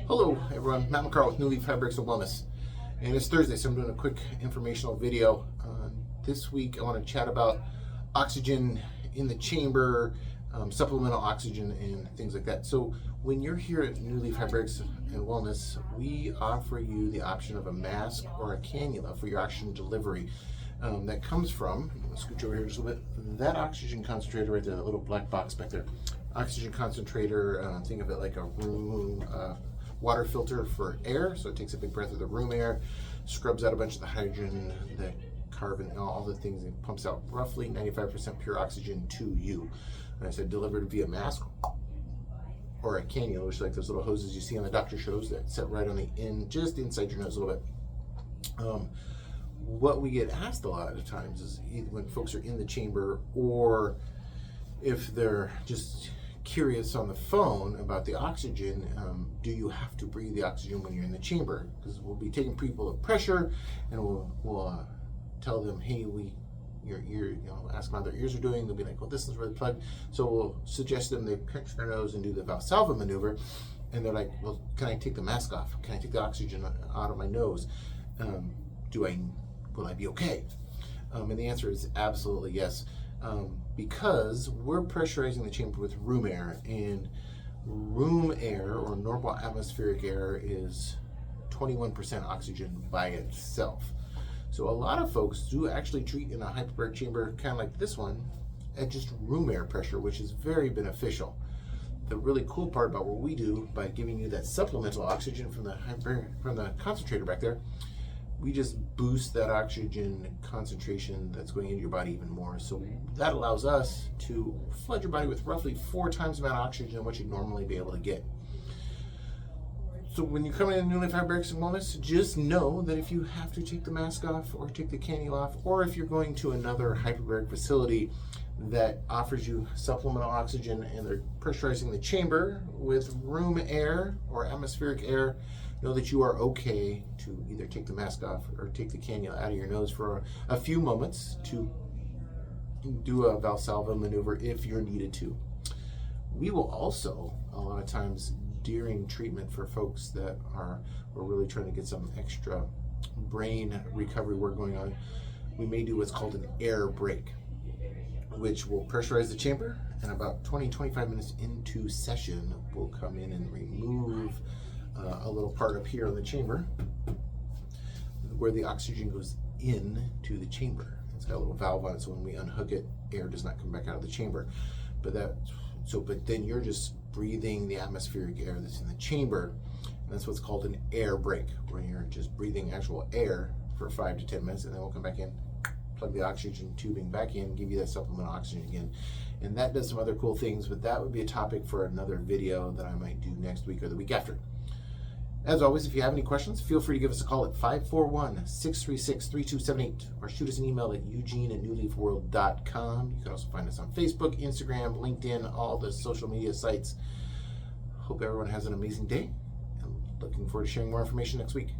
Hello everyone, Matt McCarl with New Leaf Hyperbaric and Wellness. And it's Thursday, so I'm doing a quick informational video. This week I want to chat about oxygen in the chamber, supplemental oxygen and things like that. So when you're here at New Leaf Hyperbaric and Wellness, we offer you the option of a mask or a cannula for your oxygen delivery. That comes from, let's scooch over here just a little bit, that oxygen concentrator right there, that little black box back there. Oxygen concentrator, think of it like a room water filter for air, so it takes a big breath of the room air, scrubs out a bunch of the hydrogen, the carbon, all the things, and pumps out roughly 95% pure oxygen to you. And I said delivered via mask or a cannula, which is like those little hoses you see on the doctor shows that sit right on the end, just inside your nose a little bit. What we get asked a lot of times is when folks are in the chamber, or if they're just curious on the phone about the oxygen, do you have to breathe the oxygen when you're in the chamber? Because we'll be taking people of pressure, and we'll tell them, hey, your ear, ask them how their ears are doing. They'll be like, well, this is really plugged. So we'll suggest them they pinch their nose and do the Valsalva maneuver, and they're like, well, can I take the mask off? Can I take the oxygen out of my nose? Will I be okay? And the answer is absolutely yes. Because we're pressurizing the chamber with room air, and room air or normal atmospheric air is 21% oxygen by itself. So a lot of folks do actually treat in a hyperbaric chamber, kind of like this one, at just room air pressure, which is very beneficial. The really cool part about what we do by giving you that supplemental oxygen from the concentrator back there, we just boost that oxygen concentration that's going into your body even more. So that allows us to flood your body with roughly 4 times the amount of oxygen than what you'd normally be able to get. So when you come in New Leaf Hyperbaric and Wellness, just know that if you have to take the mask off or take the cannula off, or if you're going to another hyperbaric facility that offers you supplemental oxygen and they're pressurizing the chamber with room air or atmospheric air, know that you are okay to either take the mask off or take the cannula out of your nose for a few moments to do a Valsalva maneuver if you're needed to. We will also, a lot of times during treatment for folks that we're really trying to get some extra brain recovery work going on, we may do what's called an air break, which will pressurize the chamber, and about 20-25 minutes into session, we'll come in and remove a little part up here on the chamber where the oxygen goes in to the chamber. It's got a little valve on it, so when we unhook it, air does not come back out of the chamber. But then you're just breathing the atmospheric air that's in the chamber, and that's what's called an air break, where you're just breathing actual air for 5 to 10 minutes, and then we'll come back in, plug the oxygen tubing back in, give you that supplemental oxygen again. And that does some other cool things, but that would be a topic for another video that I might do next week or the week after. As always, if you have any questions, feel free to give us a call at 541-636-3278 or shoot us an email at eugene@newleafworld.com. You can also find us on Facebook, Instagram, LinkedIn, all the social media sites. Hope everyone has an amazing day, and looking forward to sharing more information next week.